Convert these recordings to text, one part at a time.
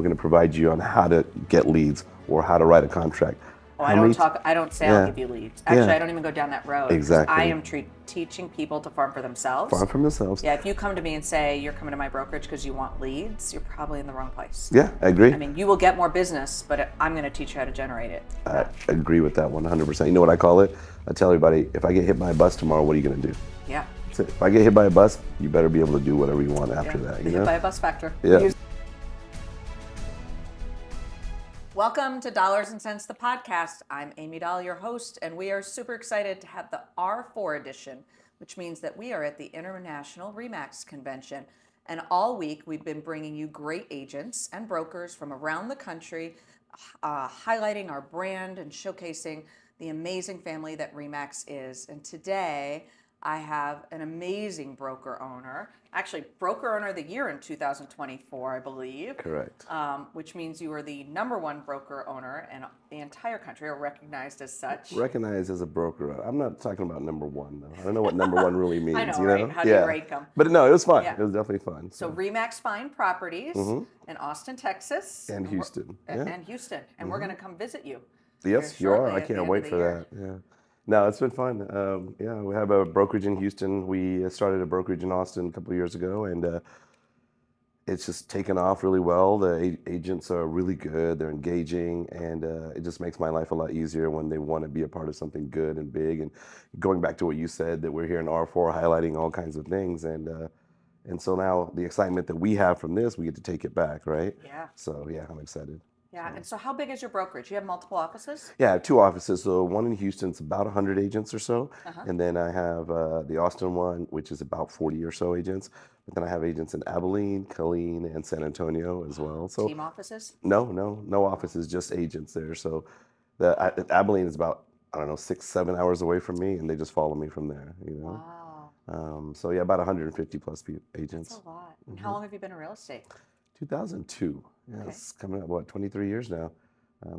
We're going to provide you on how to get leads or how to write a contract. Oh, How I many don't say I'll give you leads. Actually, I don't even go down that road. Exactly. I am teaching people to farm for themselves. Farm for themselves. Yeah, if you come to me and say you're coming to my brokerage because you want leads, you're probably in the wrong place. Yeah, I agree. I mean, you will get more business, but I'm going to teach you how to generate it. I agree with that 100%. You know what I call it? I tell everybody, if I get hit by a bus tomorrow, what are you going to do? Yeah. That's it. If I get hit by a bus, you better be able to do whatever you want after that. The hit by a bus factor. Yeah. Welcome to Dollars and Cents, the podcast. I'm Amy Dahl, your host, and we are super excited to have the R4 edition, which means that we are at the International RE/MAX Convention. And all week, we've been bringing you great agents and brokers from around the country, highlighting our brand and showcasing the amazing family that RE/MAX is. And today, I have an amazing broker owner, actually broker owner of the year in 2024, I believe. Correct. Which means you are the #1 broker owner in the entire country, or recognized as such. Recognized as a broker. I'm not talking about #1 though. I don't know what #1 really means. I know, right? How do you rank them? But no, it was fun. Yeah. It was definitely fun. So RE/MAX Fine Properties in Austin, Texas. And Houston. And Houston. And we're going to come visit you. Yes, you are. I can't wait for that. Yeah. No, it's been fun. We have a brokerage in Houston. We started a brokerage in Austin a couple of years ago, and it's just taken off really well. The agents are really good. They're engaging, and it just makes my life a lot easier when they want to be a part of something good and big. And going back to what you said, that we're here in R4 highlighting all kinds of things, and so now the excitement that we have from this, we get to take it back, right? Yeah. So yeah, I'm excited. Yeah, and so how big is your brokerage? You have multiple offices? Yeah, I have 2 offices. So one in Houston, it's about 100 agents or so. And then I have the Austin one, which is about 40 or so agents. But then I have agents in Abilene, Killeen, and San Antonio as well. So Team offices? No offices, just agents there. So Abilene is about, 6-7 hours away from me, and they just follow me from there, Wow. So yeah, about 150 plus agents. That's a lot. And how long have you been in real estate? 2002. Yeah, It's coming up, 23 years now.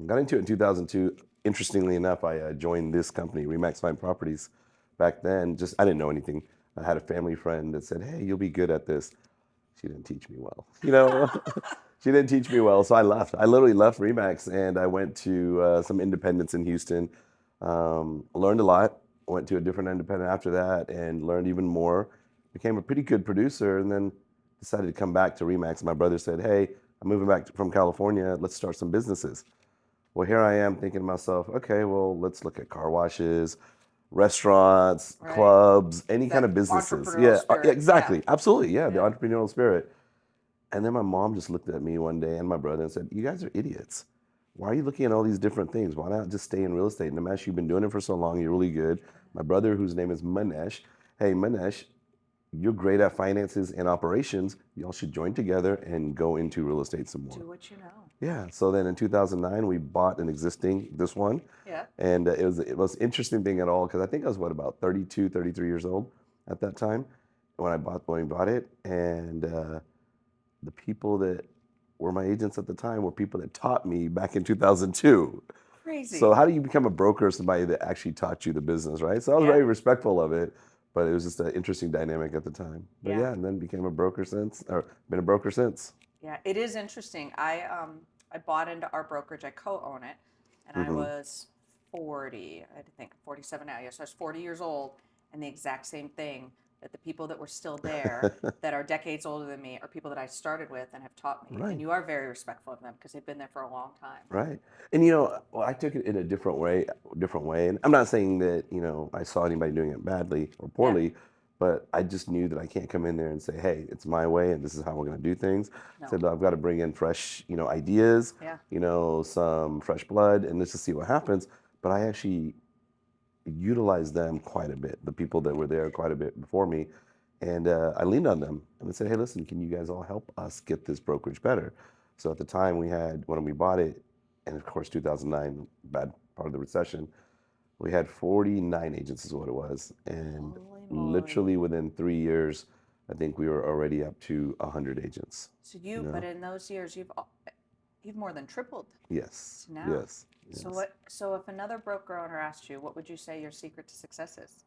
Got into it in 2002. Interestingly enough, I joined this company, RE/MAX Fine Properties, back then. I didn't know anything. I had a family friend that said, "Hey, you'll be good at this." She didn't teach me well. She didn't teach me well, so I left. I literally left RE/MAX, and I went to some independents in Houston. Learned a lot. Went to a different independent after that and learned even more. Became a pretty good producer, and then decided to come back to RE/MAX. My brother said, "Hey, I'm moving back from California. Let's start some businesses." Well, here I am thinking to myself, okay, well, let's look at car washes, restaurants, clubs, any kind of businesses. Spirit. Exactly. Yeah. Absolutely. Yeah, the entrepreneurial spirit. And then my mom just looked at me one day and my brother and said, "You guys are idiots. Why are you looking at all these different things? Why not just stay in real estate? Nimesh, you've been doing it for so long. You're really good." My brother, whose name is Manesh, "Hey, Manesh, you're great at finances and operations. Y'all should join together and go into real estate some more." Do what you know. Yeah. So then in 2009, we bought this one. Yeah. And it was the most interesting thing at all, because I think I was, about 32, 33 years old at that time when we bought it. And the people that were my agents at the time were people that taught me back in 2002. Crazy. So how do you become a broker, somebody that actually taught you the business, right? So I was very respectful of it. But it was just an interesting dynamic at the time. But and then became a broker since, or been a broker since. Yeah, it is interesting. I bought into our brokerage. I co-own it, and I was 40. I think 47 now. Yes, I was 40 years old, and the exact same thing. That the people that were still there, that are decades older than me, are people that I started with and have taught me. Right. And you are very respectful of them because they've been there for a long time. Right. And I took it in a different way. And I'm not saying that, I saw anybody doing it badly or poorly, but I just knew that I can't come in there and say, "Hey, it's my way and this is how we're going to do things." No. So I've got to bring in fresh, ideas, some fresh blood, and let's just see what happens. But I actually utilized them quite a bit, the people that were there quite a bit before me. And I leaned on them and I said, "Hey, listen, can you guys all help us get this brokerage better?" So at the time when we bought it, and of course 2009, bad part of the recession, we had 49 agents is what it was. And literally within 3 years, I think we were already up to 100 agents. So but in those years, you've more than tripled. Yes. Now. Yes. So if another broker owner asked you, what would you say your secret to success is?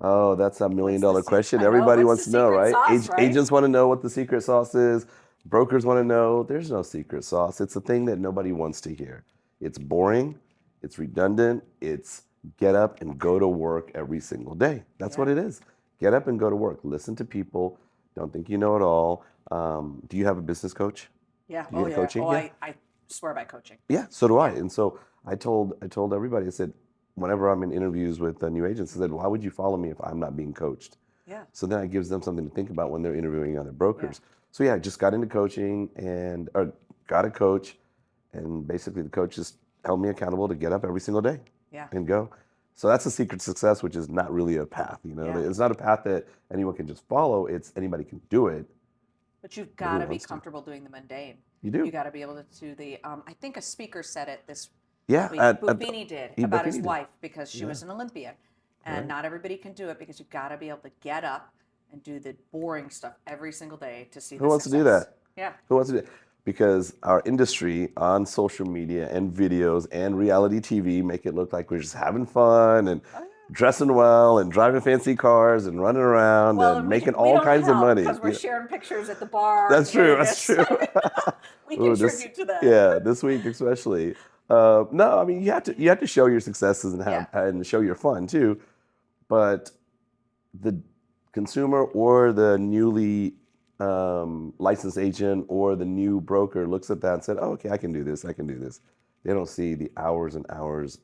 Oh, that's $1 million question. Everybody wants to know, right? Agents want to know what the secret sauce is. Brokers want to know. There's no secret sauce. It's a thing that nobody wants to hear. It's boring. It's redundant. It's get up and go to work every single day. That's what Yeah. it is. Get up and go to work. Listen to people. Don't think you know it all. Do you have a business coach? Yeah. Do you Oh, get yeah. coaching? Oh, Yeah. I swear by coaching. Yeah, so do I. Yeah. And so I told everybody, I said, whenever I'm in interviews with new agents, I said, why would you follow me if I'm not being coached? Yeah. So then it gives them something to think about when they're interviewing other Yeah. brokers. So yeah, I just got into coaching and or got a coach, and basically the coach just held me accountable to get up every single day Yeah. and go. So that's a secret success, which is not really a path. Yeah. It's not a path that anyone can just follow. It's anybody can do it, But you've but got who to be wants to? comfortable doing the mundane. You You do. got to be able to do the. I think a speaker said it this Yeah. week. Buffini did about his Buffini did. wife because she Yeah. was an Olympian, and Right. not everybody can do it because you've got to be able to get up and do the boring stuff every single day to see Who the wants to do success. that? Yeah. Who wants to do it? Because our industry on social media and videos and reality TV make it look like we're just having fun and Oh, yeah. dressing well and driving fancy cars and running around Well, and and making we all don't kinds of help money. because we're sharing pictures at the bar. That's and true. doing That's this. true. We Ooh, contribute to that. yeah, this week especially. No, I mean you have to show your successes and Yeah. show your fun too. But the consumer or the newly licensed agent or the new broker looks at that and said, "Oh, okay, I can do this. I can do this." They don't see the hours and hours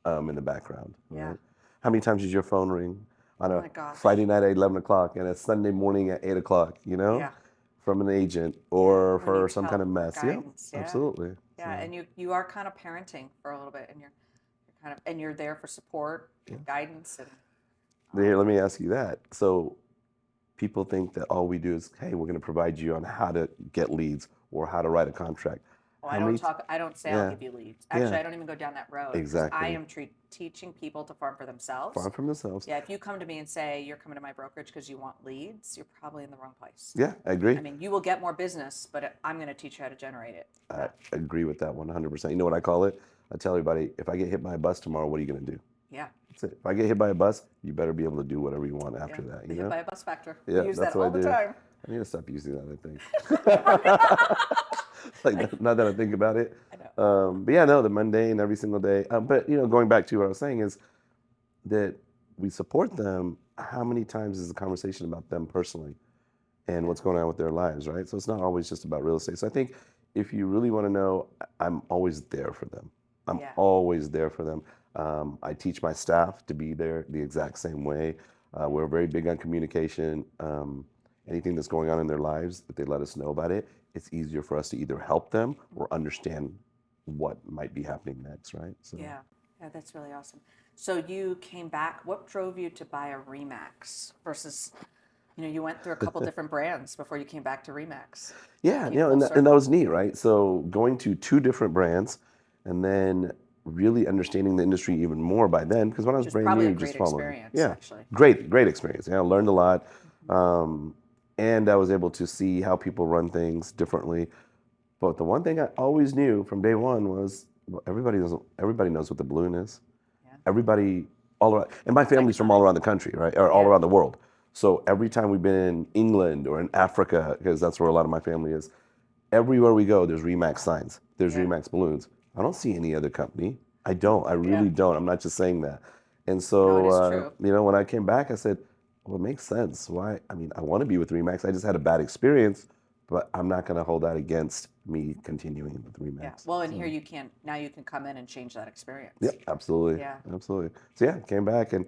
in the background, Yeah. right? How many times does your phone ring on Oh a my gosh. Friday night at 11 o'clock and a Sunday morning at 8 o'clock, Yeah. from an agent Yeah, or who for needs some kind of help or mess? Yeah, guidance. Yeah. absolutely. Yeah, So, and you are kind of parenting for a little bit, and you're kind of and you're there for support and guidance and here, let me ask you that. So, people think that all we do is, hey, we're going to provide you on how to get leads or how to write a contract. well, How many? I don't say I'll Yeah, give you leads. yeah, Actually, I don't even go down that road because I exactly. am teaching people to farm for themselves. Far from themselves. Yeah, if you come to me and say you're coming to my brokerage because you want leads, you're probably in the wrong place. Yeah, I agree. I mean, you will get more business, but I'm going to teach you how to generate it. I agree with that 100%. You know what I call it? I tell everybody, if I get hit by a bus tomorrow, what are you going to do? Yeah. That's it. If I get hit by a bus, you better be able to do whatever you want after Yeah. that. The hit by a bus factor. Yeah, We use that's that what all I the do. time. I need to stop using that, I think. Now that I think about it. I know. But yeah, no, the mundane every single day. But going back to what I was saying is that we support them. How many times is the conversation about them personally and what's going on with their lives, right? So it's not always just about real estate. So I think if you really want to know, I'm always there for them. I'm Yeah. always there for them. I teach my staff to be there the exact same way. We're very big on communication. Anything that's going on in their lives, if they let us know about it, it's easier for us to either help them or understand what might be happening next, right? So Yeah. Yeah, that's really awesome. So you came back. What drove you to buy a Remax versus, you went through a couple different brands before you came back to Remax. yeah, Came full and that circle. was neat, right? So going to two different brands and then really understanding the industry even more by then, because when I was Which was brand probably new, a just great following. experience, Yeah, actually. great experience. Yeah, I learned a lot. And I was able to see how people run things differently. But the one thing I always knew from day one was, well, everybody knows what the balloon is. Yeah. Everybody all around, and my family's from all around the country, right, or all Yeah. around the world. So every time we've been in England or in Africa, because that's where a lot of my family is, everywhere we go, there's Remax signs, there's Yeah. Remax balloons. I don't see any other company. I don't. I really Yeah. don't. I'm not just saying that. And No, so, it is true. when I came back, I said, well, it makes sense. Why? I mean, I want to be with Remax. I just had a bad experience, but I'm not going to hold that against me continuing with Remax. Yeah. Well, and here now you can come in and change that experience. Yep, absolutely. Yeah. Absolutely. So yeah, came back and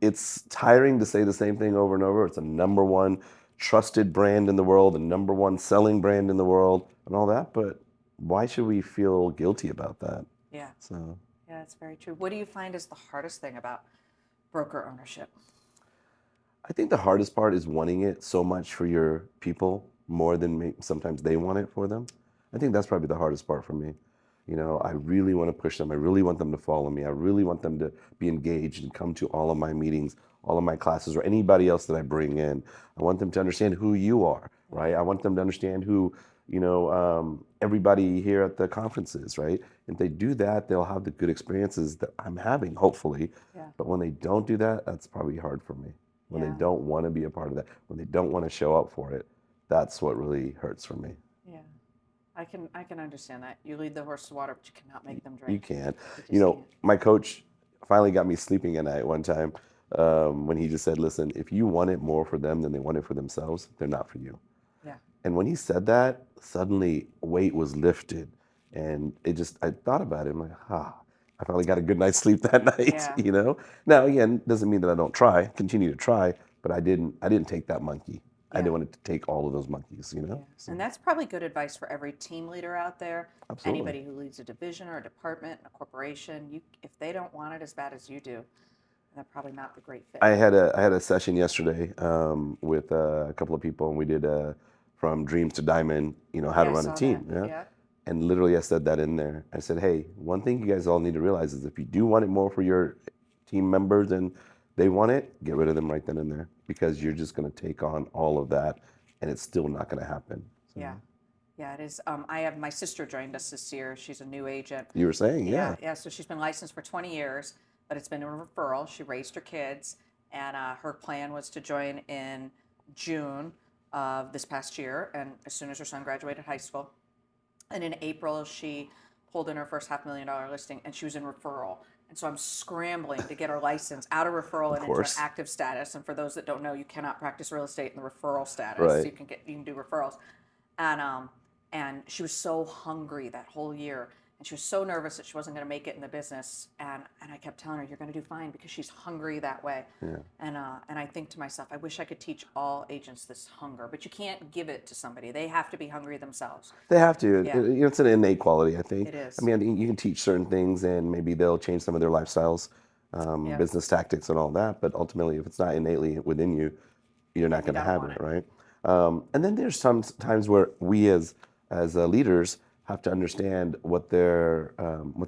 it's tiring to say the same thing over and over. It's a number one trusted brand in the world, a number one selling brand in the world and all that, but why should we feel guilty about that? Yeah. So Yeah, that's very true. What do you find is the hardest thing about broker ownership? I think the hardest part is wanting it so much for your people more than sometimes they want it for them. I think that's probably the hardest part for me. I really want to push them. I really want them to follow me. I really want them to be engaged and come to all of my meetings, all of my classes, or anybody else that I bring in. I want them to understand who you are, right? I want them to understand who, everybody here at the conferences, right? If they do that, they'll have the good experiences that I'm having, hopefully. Yeah. But when they don't do that, that's probably hard for me. When Yeah. they don't want to be a part of that, when they don't want to show up for it, that's what really hurts for me. Yeah. I can understand that. You lead the horse to water, but you cannot make them You drink. can't. You You just know, can't. my coach finally got me sleeping at night one time when he just said, listen, if you want it more for them than they want it for themselves, they're not for you. Yeah. And when he said that, suddenly weight was lifted. And I thought about it. I'm like, I finally got a good night's sleep that night, Yeah. you know? Now, again, doesn't mean that I don't try, continue to try, but I didn't take that monkey. I Yeah. didn't want to take all of those monkeys, you Yeah. know? So, And that's probably good advice for every team leader out there. absolutely. Anybody who leads a division or a department, a corporation, if they don't want it as bad as you do, they're probably not the great fit. I had a session yesterday with a couple of people, and we did from dreams to diamond. How Yeah, to I run a saw that. team. Yeah, Yeah. and literally I said that in there. I said, hey, one thing you guys all need to realize is if you do want it more for your team members and they want it, get rid of them right then and there because you're just going to take on all of that, and it's still not going to happen. So, Yeah. Yeah, it is. I have my sister joined us this year. She's a new agent. you were saying, Yeah, yeah, yeah. So she's been licensed for 20 years, but it's been a referral. She raised her kids, and her plan was to join in June of this past year, and as soon as her son graduated high school. And in April, she pulled in her first $500,000 listing, and she was in referral. And so I'm scrambling to get her license out of referral of and into an course, active status. And for those that don't know, you cannot practice real estate in the referral status. right. You can do referrals, and she was so hungry that whole year, and she was so nervous that she wasn't going to make it in the business. And I kept telling her, "You're going to do fine," because she's hungry that way. Yeah. And I think to myself, I wish I could teach all agents this hunger, but you can't give it to somebody. They have to be hungry themselves. They have to. Yeah. It's an innate quality, I think. It is. I mean, I think you can teach certain things, and maybe they'll change some of their lifestyles, Yeah. business tactics, and all that. But ultimately, if it's not innately within you, you're not You going to gotta have want it, it. right? And then there's some times where we, as leaders, have to understand what they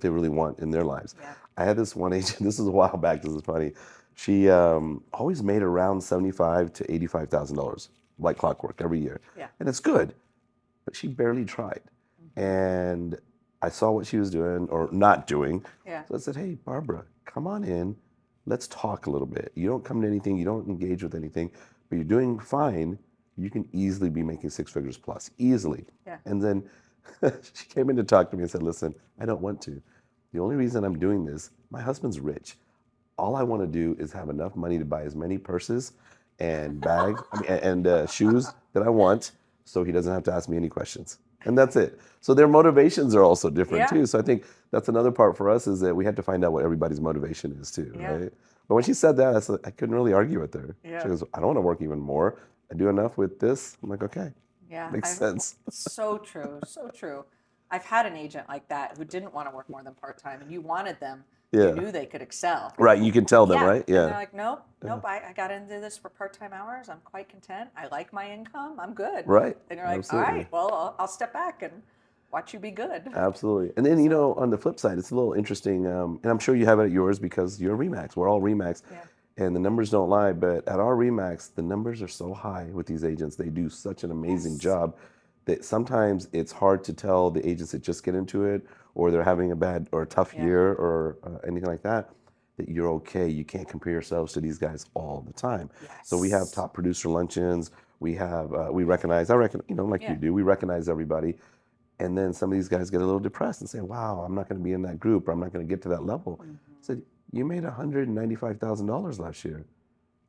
really want in their lives. Yeah. I had this one agent. This is a while back. This is funny. She always made around $75,000 to $85,000, like clockwork, every year, Yeah. and it's good, but she barely tried. And I saw what she was doing or not doing. Yeah. So I said, hey, Barbara, come on in. Let's talk a little bit. You don't come to anything, you don't engage with anything, but you're doing fine. You can easily be making six figures plus, easily. Yeah. And then she came in to talk to me and said, listen, I don't want to. The only reason I'm doing this, my husband's rich. All I want to do is have enough money to buy as many purses and bags and shoes that I want so he doesn't have to ask me any questions. And that's it. So their motivations are also different Yeah. too. So I think that's another part for us is that we had to find out what everybody's motivation is too, Yeah. right? But when she said that, I couldn't really argue with her. Yeah. She goes, I don't want to work even more. I do enough with this. I'm like, okay, Yeah. makes sense. So true. So true. I've had an agent like that who didn't want to work more than part-time, and you wanted them. Yeah. You knew they could excel. Right, you can tell them, Yeah. right? And they're Yeah. like, nope, nope, I got into this for part-time hours. I'm quite content. I like my income. I'm good. Right. And you're like, Absolutely. all right, well, I'll step back and watch you be good. Absolutely. And then, on the flip side, it's a little interesting, and I'm sure you have it at yours because you're Remax. We're all Remax. Yeah. And the numbers don't lie, but at our Remax, the numbers are so high with these agents. They do such an amazing Yes. job that sometimes it's hard to tell the agents that just get into it or they're having a bad or a tough Yeah. year or anything like that you're okay. You can't compare yourselves to these guys all the time. So we have Yes. top producer luncheons. We have, we recognize, I reckon, like Yeah. you do, we recognize everybody. And then some of these guys get a little depressed and say, wow, I'm not going to be in that group or I'm not going to get to that level. I said, you made $195,000 last year.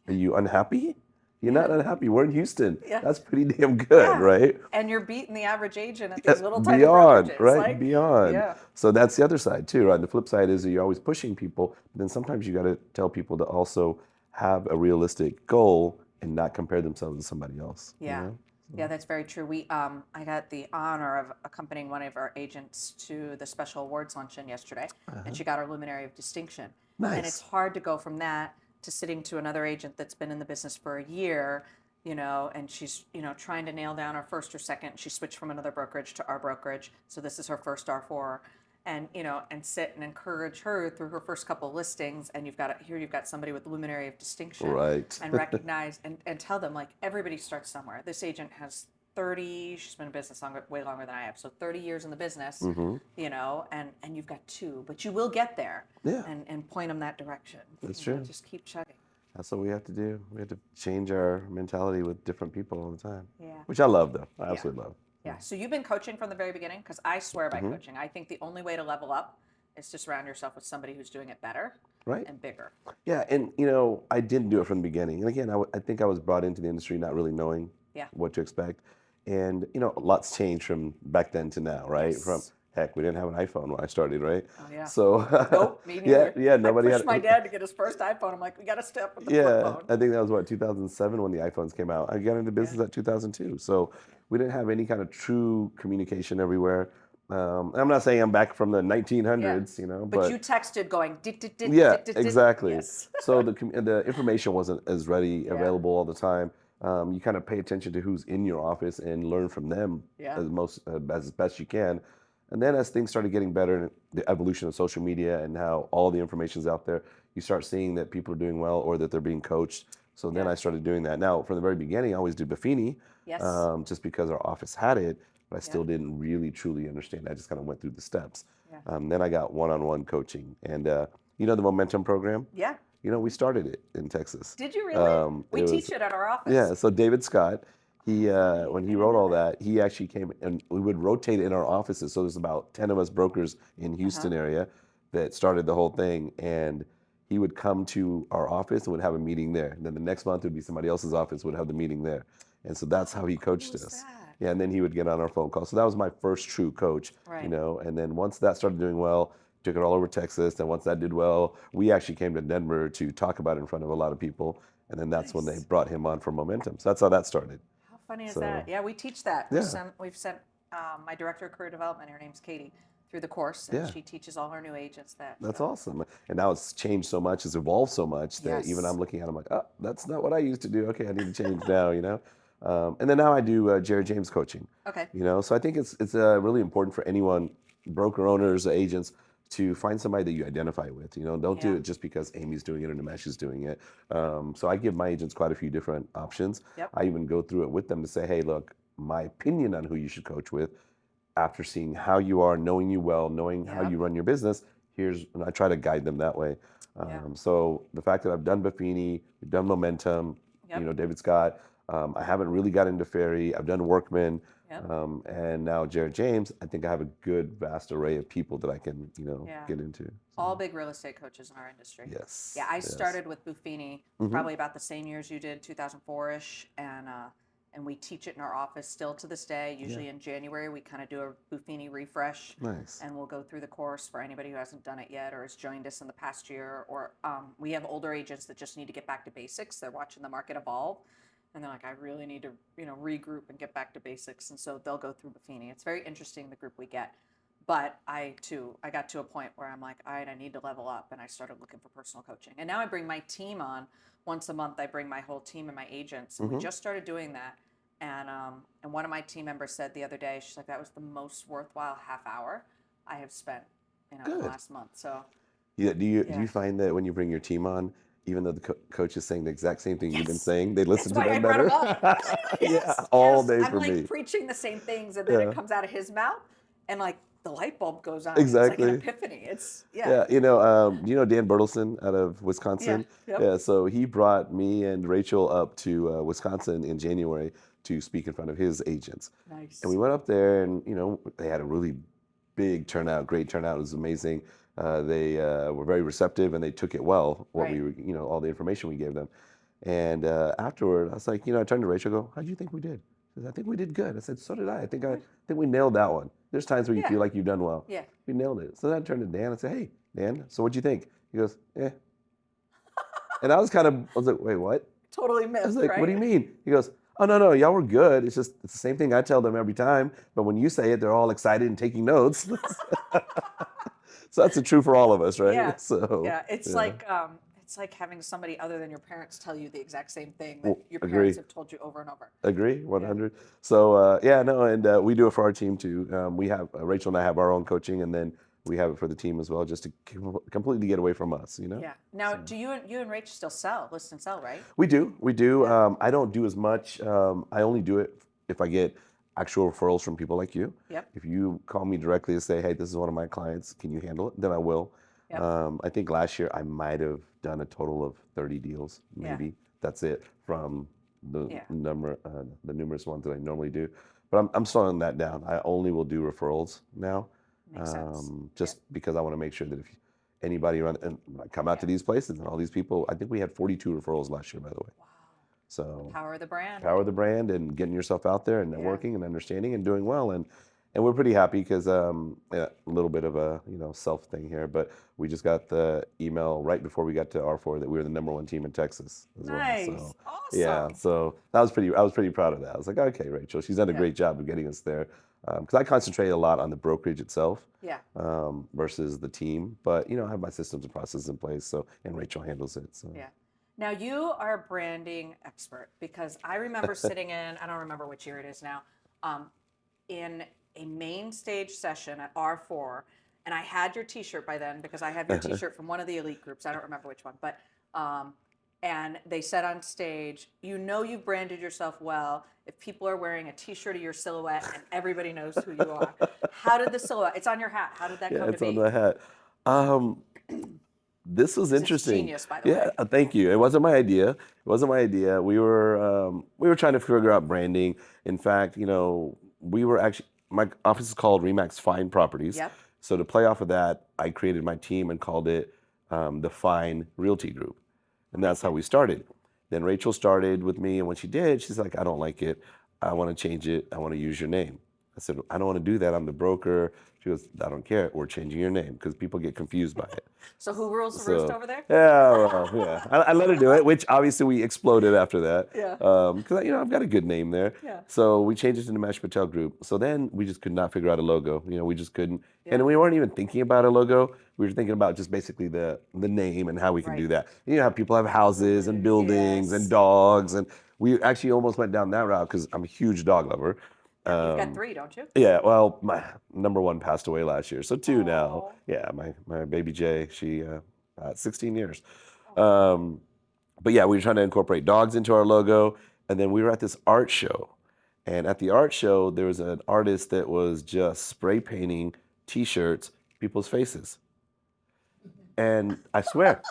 Are you unhappy? You're not unhappy. We're in Houston. Yeah. That's pretty damn good, Yeah. right? And you're beating the average agent at these little tiny Beyond, brokerages. right? Like, Beyond. yeah. So that's the other side too, right? The flip side is that you're always pushing people, but then sometimes you got to tell people to also have a realistic goal and not compare themselves to somebody else. Yeah. Yeah, that's very true. I got the honor of accompanying one of our agents to the special awards luncheon yesterday, and she got her Luminary of Distinction. Nice. And it's hard to go from that to sitting to another agent that's been in the business for a year, and she's, trying to nail down her first or second. She switched from another brokerage to our brokerage, so this is her first R4. And and sit and encourage her through her first couple of listings, and you've got somebody with Luminary of Distinction, Right. and recognize and tell them, like, everybody starts somewhere. This agent has 30, she's been in business way longer than I have, so 30 years in the business, and you've got two, but you will get there. Yeah. And point them that direction. That's true. Just keep chugging. That's what we have to do. We have to change our mentality with different people all the time, Yeah. which I love, though. I Yeah. absolutely love. Yeah. So you've been coaching from the very beginning? Because I swear by Hmm. coaching. I think the only way to level up is to surround yourself with somebody who's doing it better Right? and bigger. Yeah, and I didn't do it from the beginning. And again, I think I was brought into the industry not really knowing Yeah. what to expect. And lots changed from back then to now, right? From Yes. heck, we didn't have an iPhone when I started, right? Oh, yeah. So Nope, me yeah, neither. yeah, I nobody pushed had. my dad to get his first iPhone. I'm like, we got to step with the flip Yeah, phone. I think that was what 2007 when the iPhones came out. I got into Yeah. business at 2002, so we didn't have any kind of true communication everywhere. I'm not saying I'm back from the Yeah. 1900s, But you but texted going, dit, dit, dit, yeah, dit, dit, dit. exactly. Yes. So the information wasn't as ready Yeah. available all the time. You kind of pay attention to who's in your office and learn from them Yeah. as best you can. And then as things started getting better, and the evolution of social media and how all the information's out there, you start seeing that people are doing well or that they're being coached. So then Yeah. I started doing that. Now, from the very beginning, I always did Buffini, Yes. just because our office had it, but I Yeah. still didn't really truly understand. I just kind of went through the steps. Yeah. Then I got one-on-one coaching, and the Momentum program. Yeah. We started it in Texas. Did you really? We It was teach it at our office. Yeah. So David Scott, he Funny. when I he didn't wrote know all that. that, he actually came and we would rotate in our offices. So there's about 10 of us brokers in Uh-huh. Houston area that started the whole thing, and he would come to our office and would have a meeting there. And then the next month would be somebody else's office would have the meeting there, and so that's how How he cool coached is us. that? Yeah, and then he would get on our phone call. So that was my first true coach, Right. And then once that started doing well, took it all over Texas. And once that did well, we actually came to Denver to talk about it in front of a lot of people. And then that's when they Nice. brought him on for Momentum. So that's how that started. How funny is that? So Yeah, we teach that. yeah, We've sent my director of career development. Her name's Katie through the course, and yeah, she teaches all her new agents that. that's So awesome. And now it's changed so much, it's evolved so much that even yes. I'm looking at it, I'm like, oh, that's not what I used to do. Okay, I need to change now. And then now I do Jared James coaching. Okay. So I think it's really important for anyone, broker owners, agents, to find somebody that you identify with. Don't do Yeah. it just because Amy's doing it or Nimesh is doing it. So I give my agents quite a few different options. Yep. I even go through it with them to say, hey, look, my opinion on who you should coach with, after seeing how you are, knowing you well, knowing how Yep. you run your business, and I try to guide them that way. Yeah. So the fact that I've done Buffini, we've done Momentum, Yep. David Scott, I haven't really got into Ferry. I've done Workman, Yep. and now Jared James. I think I have a good, vast array of people that I can, Yeah. get into. All big real estate coaches in our industry. Yes. Yeah, I Yes. started with Buffini Mhm. probably about the same years you did, 2004-ish, and we teach it in our office still to this day. Usually in January, we kind of do a Buffini refresh, Nice. and we'll go through the course for anybody who hasn't done it yet or has joined us in the past year. Or we have older agents that just need to get back to basics. They're watching the market evolve, and they're like, I really need to, regroup and get back to basics. And so they'll go through Buffini. It's very interesting, the group we get. But I got to a point where I'm like, all right, I need to level up, and I started looking for personal coaching. And now I bring my team on once a month. I bring my whole team and my agents, and we just started doing that. And one of my team members said the other day, she's like, that was the most worthwhile half hour I have spent, in the Good. last month. So Yeah. Do you Yeah. find that when you bring your team on, even though the coach is saying the exact same thing you've been yes, saying, they listen that's to why I them brought better? him up. Yeah, Yes, all yes. day I'm for like me. preaching the same things, and then Yeah, it comes out of his mouth, and like the light bulb goes on. It's like an exactly. epiphany. It's yeah, Yeah, do you know Dan Bertelson out of yeah, Wisconsin? yep, Yeah, so he brought me and Rachel up to Wisconsin in January to speak in front of his agents. And nice. we went up there, and they had a really big turnout, great turnout. It was amazing. They were very receptive, and they took it well. What we Right. were, all the information we gave them. And afterward, I was like, I turned to Rachel, and go, "How do you think we did?" She says, "I think we did good." I said, "So did I. I think we nailed that one." There's times where you Yeah, feel like you've done well. yeah. We nailed it. So then I turned to Dan and said, "Hey, Dan, so what'd you think?" He goes, "Eh." And I was like, "Wait, what?" Totally I was missed, like, "What do you right? mean?" He goes, "Oh, no, no, y'all were good. It's the same thing I tell them every time. But when you say it, they're all excited and taking notes." So that's the true for all of us, Yeah, right? So, yeah. yeah. It's like having somebody other than your parents tell you the exact same thing that Well, your parents agree. have told you over and over. Agree, Yeah. 100. So yeah, no, and we do it for our team too. We have Rachel and I have our own coaching, and then we have it for the team as well, just to completely get away from us. Yeah. Now, So do you and Rach still list and sell, right? we do. Yeah. I don't do as much. I only do it if I get actual referrals from people like you. Yep. If you call me directly to say, hey, this is one of my clients, can you handle it? Then I will. Yep. I think last year I might have done a total of 30 deals, Yeah. maybe. That's it from Yeah. the numerous ones that I normally do. But I'm slowing that down. I only will do referrals now, Makes sense. just because I want to make sure that if anybody around and I come out to these places and all these people, I think we had 42 referrals last year, by the way. Wow. The So power of the brand. power of the brand and getting yourself out there and Yeah. networking and understanding and doing well and we're pretty happy because yeah, a little bit of a self thing here, but we just got the email right before we got to R4 that we were the #1 team in Texas as Nice. well. So Awesome. yeah, so I was pretty proud of that. I was like, okay, Rachel, she's done a Yeah. great job of getting us there because I concentrate a lot on the brokerage itself Yeah. versus the team, but I have my systems and processes in place. So and Rachel handles it. So Yeah. Now you are a branding expert because I remember sitting in, I don't remember which year it is now, in a main stage session at R4, and I had your T-shirt by then because I have your T-shirt from one of the elite groups. I don't remember which one, but and they said on stage, you've branded yourself well if people are wearing a T-shirt of your silhouette and everybody knows who you are. How did the silhouette? It's on your hat. How did that yeah, come to it's on be? the hat. This was 'Cause it's interesting. genius, by the Yeah, way. thank you. It wasn't my idea. It wasn't my idea. We were trying to figure out branding. In fact, we were actually my office is called Remax Fine Properties. Yep. So to play off of that, I created my team and called it the Fine Realty Group, and that's how we started. Then Rachel started with me, and when she did, she's like, "I don't like it. I want to change it. I want to use your name." I said, "I don't want to do that. I'm the broker." She goes, "I don't care. We're changing your name because people get confused by it." So who rules the roost So over there? yeah, well, yeah. I let her do it, which obviously we exploded after that. Yeah. Because I've got a good name there. Yeah. So we changed it to the Nimesh Patel Group. So then we just could not figure out a logo. We just couldn't, Yeah. and we weren't even thinking about a logo. We were thinking about just basically the name and how we can do Right. that. How people have houses and buildings Yes. and dogs, and we actually almost went down that route because I'm a huge dog lover. Yeah, you've got 3, don't you? Yeah, well, my #1 passed away last year, so 2 now. Aw. Yeah, my baby Jay, she 16 years. Um, but yeah, we were trying to incorporate dogs into our logo, and then we were at this art show, and at the art show there was an artist that was just spray painting T-shirts, people's faces. And I swear,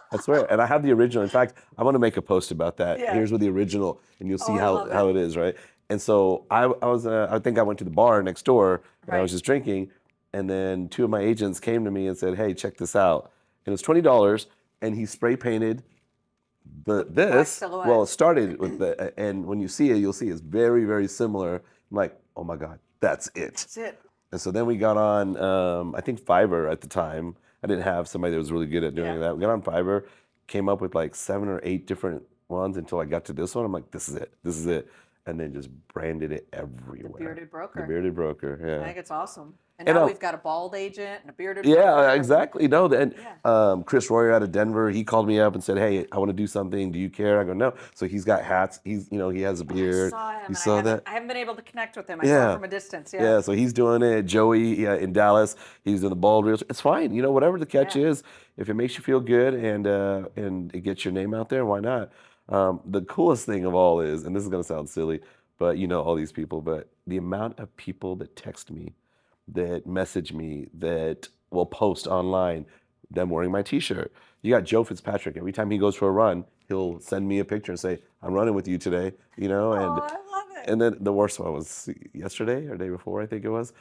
and I have the original. In fact, I want to make a post about that. Yeah. Here's with the original, and you'll see I love how it. it is, right? And so I think I went to the bar next door, and I was Right. just drinking, and then 2 of my agents came to me and said, "Hey, check this out." And it was $20, and he spray painted this. silhouette. Well, it started with and when you see it, you'll see it's very, very similar. I'm like, oh my God, that's it. That's it. And so then we got on, I think Fiverr at the time. I didn't have somebody that was really good at doing Yeah. that. We got on Fiverr, came up with like 7 or 8 different ones until I got to this one. I'm like, this is it. And then just branded it everywhere. Bearded broker. The bearded broker, I yeah. think it's awesome. And And, now we've got a bald agent and a bearded Yeah, broker. exactly. No, and Yeah. Chris Royer out of Denver, he called me up and said, "Hey, I want to do something. Do you care?" I go, "No." So he's got hats. He has a I beard. saw him. You And saw that? I haven't been able to connect with him. I saw Yeah. him from a distance. Yeah. Yeah, so he's doing it. Joey in Dallas, he's in the bald reels. It's fine. Whatever the catch Yeah. is, if it makes you feel good and it gets your name out there, why not? The coolest thing of all is, and this is gonna sound silly, but all these people, but the amount of people that text me, that message me, that will post online, them wearing my T-shirt. You got Joe Fitzpatrick. Every time he goes for a run, he'll send me a picture and say, "I'm running with you today." And Oh, I love it. and then the worst one was yesterday or day before, I think it was.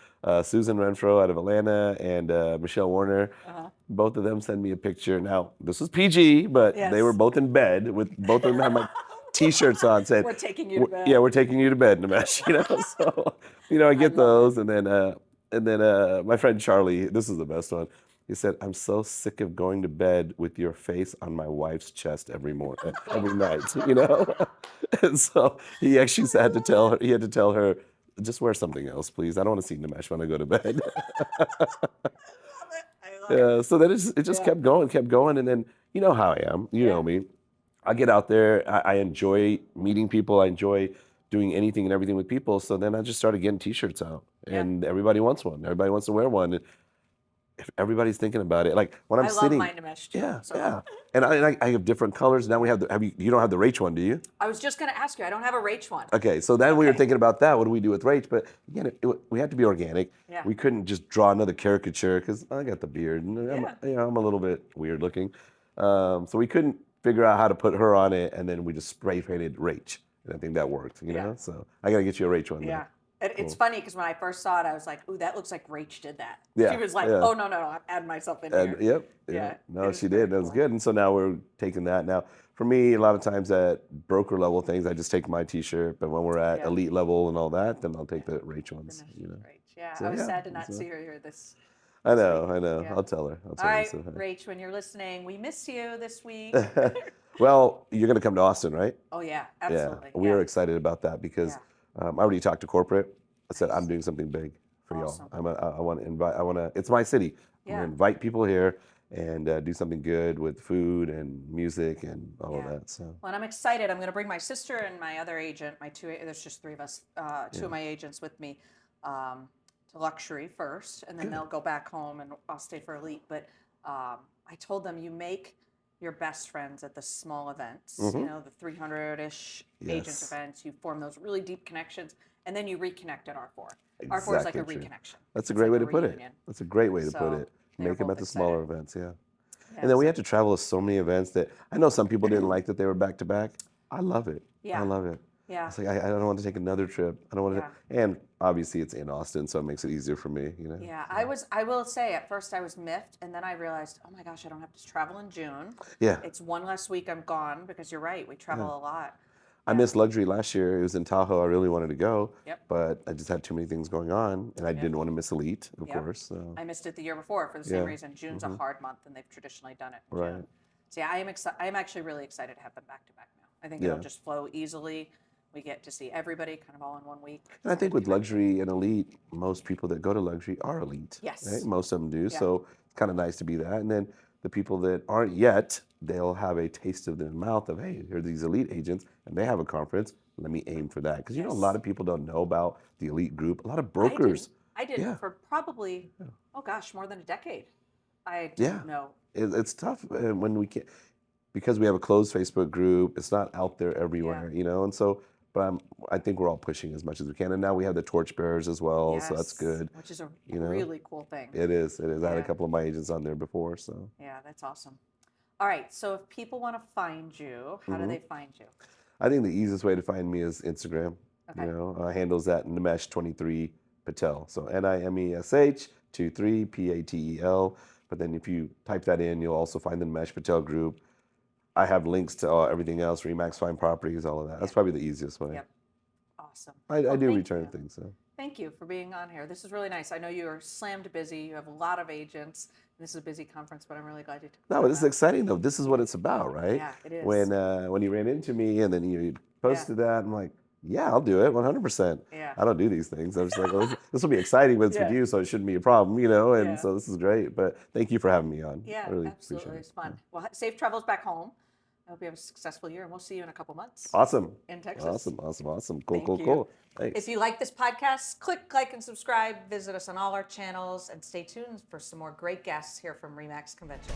Susan Renfro out of Atlanta and Michelle Warner. Uh-huh. Both of them send me a picture. Now, this was PG, but they Yes. were both in bed with both of them had my T-shirts on. Said, We're taking you to bed. Yeah, we're taking you to bed, Nimesh. So, I get love those, and then my friend Charlie, this is the best one. He said, "I'm so sick of going to bed with your face on my wife's chest every night." And so he actually had to tell her. He had to tell her, "Just wear something else, please. I don't want to see Nimesh when I go to bed." I love it. Yeah. So then it just Yeah. kept going, and then you know how I am. You know me. I get out there. I enjoy meeting people. I enjoy doing anything and everything with people. So then I just started getting T-shirts out, Yeah. and everybody wants one. Everybody wants to wear one. if everybody's thinking about it, like when I'm I love sitting, my Nimesh too. yeah, So yeah, and I have different colors. Now we have you don't have the Rach one, do you? I was just going to ask you. I don't have a Rach one. Okay, so then we were Okay. thinking about that. What do we do with Rach? But again, we had to be organic. Yeah. We couldn't just draw another caricature because I got the beard and Yeah. I'm a little bit weird looking. So we couldn't figure out how to put her on it, and then we just spray painted Rach, and I think that worked. You Yeah. know, so I gotta get you a Rach one. Yeah. It's Cool. funny because when I first saw it, I was like, "Ooh, that looks like Rach did that." Yeah, She was like, yeah. "Oh no, I'm adding myself in And here." yep, Yeah, yeah. it No, was she very did. That was cool. good. And so now we're taking that. Now, for me, a lot of times at broker level things, I just take my T-shirt. But when we're at Yeah. elite level and all that, then I'll take the Rach ones. Nimesh You know. Rach. Yeah, So I was yeah. sad to not so- see her here this I week. know. I know. Yeah. I'll tell her. I'll All tell her. right, So, Rach, when you're listening, we miss you this week. well, you're gonna come to Austin, right? Oh yeah, Yeah. absolutely. We are excited about that because I already talked to corporate. I said I'm doing something big for Awesome. y'all. I want to invite. I want to. It's my city. I'm Yeah. gonna invite people here and do something good with food and music and all of Yeah. that. So Well, and I'm excited. I'm going to bring my sister and my other agent, there's just three of us, two of my agents with me, to luxury first, and then Good. they'll go back home and I'll stay for elite. But I told them you make your best friends at the small events, you know, the 300-ish agent Yes. events. You form those really deep connections, and then you reconnect at R4. R4 is like a Exactly true. reconnection. That's a It's great like way a to put it. reunion. That's a great way to So put it. they're Make them both at the smaller excited. events, yeah. Yeah, And then we so- had to travel to so many events that I know some people didn't like that they were back to back. I love it. Yeah. I love it. Yeah. It's like I don't want to take another trip. I don't want to. And obviously it's in Austin, so it makes it easier for me. You know. Yeah, I will say at first I was miffed, and then I realized, oh my gosh, I don't have to travel in June. Yeah. It's one less week I'm gone because you're right, we travel a lot. I missed luxury last year. It was in Tahoe. I really wanted to go. Yep. But I just had too many things going on, and I didn't want to miss Elite, of Yep. course. So. I missed it the year before for the same Yeah. reason. June's a hard month, and they've traditionally done it in Right. June. So yeah, I'm actually really excited to have them back to back now. I think Yeah. it'll just flow easily. We get to see everybody kind of all in one week. And I think with luxury and elite, most people that go to luxury are elite. Yes. Right? Most of them do. Yeah. So it's kind of nice to be that. And then the people that aren't yet, they'll have a taste of their mouth of, hey, here are these elite agents, and they have a conference. Let me aim for that. Because you know, a lot of people don't know about the elite group. A lot of brokers. I didn't Yeah. for probably, oh gosh, more than a decade. I Yeah. didn't know. It's tough when we can't, because we have a closed Facebook group. It's not out there everywhere, you know. And so, but I think we're all pushing as much as we can. And now we have the torchbearers as well, so that's Yes, good. Which is a you know? really cool thing. It is. It is. I had a Yeah. couple of my agents on there before, so. Yeah, that's awesome. All right, so if people want to find you, how do they find you? I think the easiest way to find me is Instagram. Okay. You know, handles at Nimesh23 Patel. So Nimesh 23 Patel. But then if you type that in, you'll also find the Nimesh Patel group. I have links to everything else, Remax Fine Properties, all of that. That's probably the easiest way. Yep. Awesome. I Well, do thank return you. things. So. Thank you for being on here. This is really nice. I know you are slammed busy. You have a lot of agents. This is a busy conference, but I'm really glad you took the No, time this is out. exciting though. This is what it's about, right? Yeah, it is. When you ran into me and then you posted that, I'm like, yeah, I'll do it 100%. Yeah. I don't do these things. I was like, well, this will be exciting, but it's with Yeah. you, so it shouldn't be a problem, you know? And Yeah. so this is great. But thank you for having me on. Yeah, I really absolutely. appreciate It's it. fun. Well, safe travels back home. I hope you have a successful year, and we'll see you in a couple months Awesome. in Texas. Awesome. Thank you. Cool. Thanks. If you like this podcast, click like and subscribe. Visit us on all our channels, and stay tuned for some more great guests here from Remax Convention.